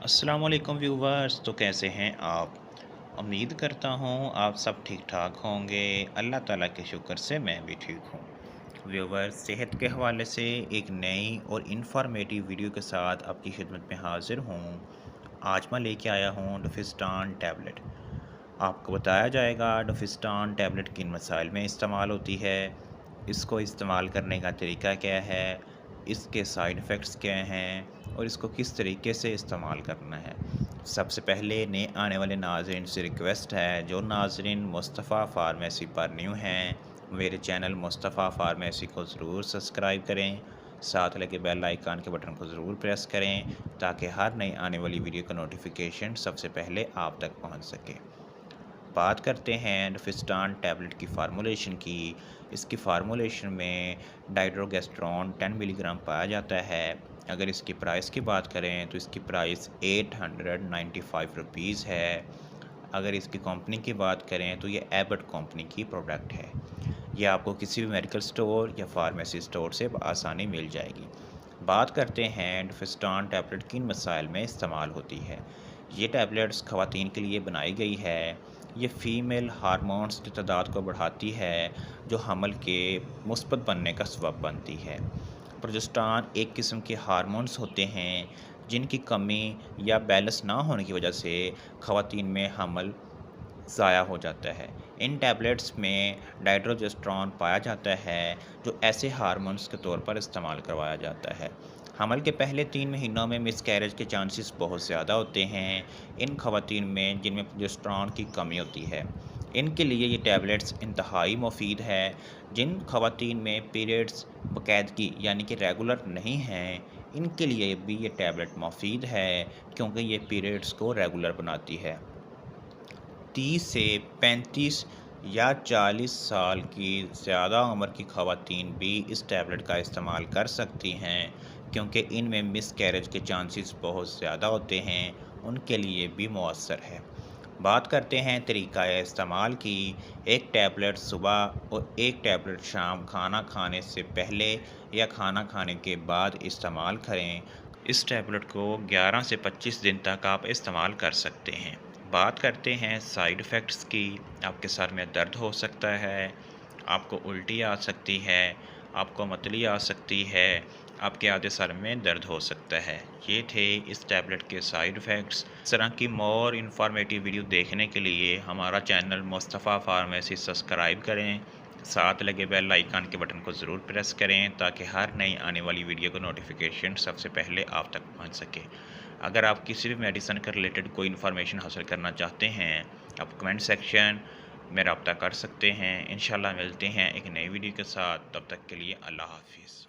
अस्सलाम वालेकुम व्यूवर्स। तो कैसे हैं आप? उम्मीद करता हूँ आप सब ठीक ठाक होंगे। अल्लाह ताला के शुक्र से मैं भी ठीक हूँ। व्यूवर्स, सेहत के हवाले से एक नई और इन्फॉर्मेटिव वीडियो के साथ आपकी खिदमत में हाजिर हूँ। आज मैं लेके आया हूँ डोफिस्टान टैबलेट। आपको बताया जाएगा डोफिस्टान टैबलेट किन मसाइल में इस्तेमाल होती है, इसको इस्तेमाल करने का तरीका क्या है, इसके साइड इफ़ेक्ट्स क्या हैं और इसको किस तरीके से इस्तेमाल करना है। सबसे पहले नए आने वाले नाज़रीन से रिक्वेस्ट है, जो नाज़रीन मुस्तफ़ा फ़ार्मेसी पर न्यू हैं, मेरे चैनल मुस्तफ़ा फ़ार्मेसी को ज़रूर सब्सक्राइब करें। साथ लगे बेल आइकन के बटन को ज़रूर प्रेस करें ताकि हर नई आने वाली वीडियो का नोटिफिकेशन सबसे पहले आप तक पहुंच सके। बात करते हैं डोफिस्टान टैबलेट की फार्मूलेशन की। इसकी फार्मूलेशन में डाइड्रोगेस्ट्रॉन 10 मिलीग्राम पाया जाता है। अगर इसकी प्राइस की बात करें तो इसकी प्राइस 895 रुपीज़ है। अगर इसकी कंपनी की बात करें तो ये एबट कंपनी की प्रोडक्ट है। ये आपको किसी भी मेडिकल स्टोर या फार्मेसी स्टोर से आसानी मिल जाएगी। बात करते हैं डोफिस्टान टैबलेट किन मसाइल में इस्तेमाल होती है। ये टैबलेट्स ख़वातीन के लिए बनाई गई है। ये फ़ीमेल हार्मोन्स की तादाद को बढ़ाती है, जो हमल के मुस्बत बनने का सबब बनती है। प्रोजेस्टेरॉन एक किस्म के हार्मोन्स होते हैं जिनकी कमी या बैलेंस ना होने की वजह से ख़वातीन में हमल ज़ाया हो जाता है। इन टैबलेट्स में डाइड्रोजेस्ट्रॉन पाया जाता है, जो ऐसे हार्मोन्स के तौर पर इस्तेमाल करवाया जाता है। हमल के पहले 3 महीनों में मिसकैरेज के चांसेस बहुत ज़्यादा होते हैं इन ख़वातीन में जिनमें प्रोजेस्टेरॉन की कमी होती है। इनके लिए ये टैबलेट्स इंतहाई मुफीद है। जिन ख़वातीन में पीरियड्स बाकायदगी यानी कि रेगुलर नहीं हैं, इनके लिए भी ये टैबलेट मुफीद है, क्योंकि ये पीरियड्स को रेगुलर बनाती है। 30 से 35 या 40 साल की ज़्यादा उम्र की ख़वातीन भी इस टैबलेट का इस्तेमाल कर सकती हैं, क्योंकि इनमें मिसकैरेज के चांसेस बहुत ज़्यादा होते हैं, उनके लिए भी मौसर है। बात करते हैं तरीक़ा इस्तेमाल की। एक टैबलेट सुबह और एक टैबलेट शाम खाना खाने से पहले या खाना खाने के बाद इस्तेमाल करें। इस टैबलेट को 11 से 25 दिन तक आप इस्तेमाल कर सकते हैं। बात करते हैं साइड इफ़ेक्ट्स की। आपके सर में दर्द हो सकता है, आपको उल्टी आ सकती है, आपको मतली आ सकती है, आपके आधे सर में दर्द हो सकता है। ये थे इस टैबलेट के साइड इफ़ेक्ट्स। इस तरह की मोर इन्फॉर्मेटिव वीडियो देखने के लिए हमारा चैनल मुस्तफ़ा फ़ार्मेसी सब्सक्राइब करें। साथ लगे बेल आइकन के बटन को ज़रूर प्रेस करें ताकि हर नई आने वाली वीडियो का नोटिफिकेशन सबसे पहले आप तक पहुंच सके। अगर आप किसी भी मेडिसिन के रिलेटेड कोई इन्फॉर्मेशन हासिल करना चाहते हैं, आप कमेंट सेक्शन में रब्ता कर सकते हैं। इंशाल्लाह मिलते हैं एक नई वीडियो के साथ। तब तक के लिए अल्लाह हाफिज़।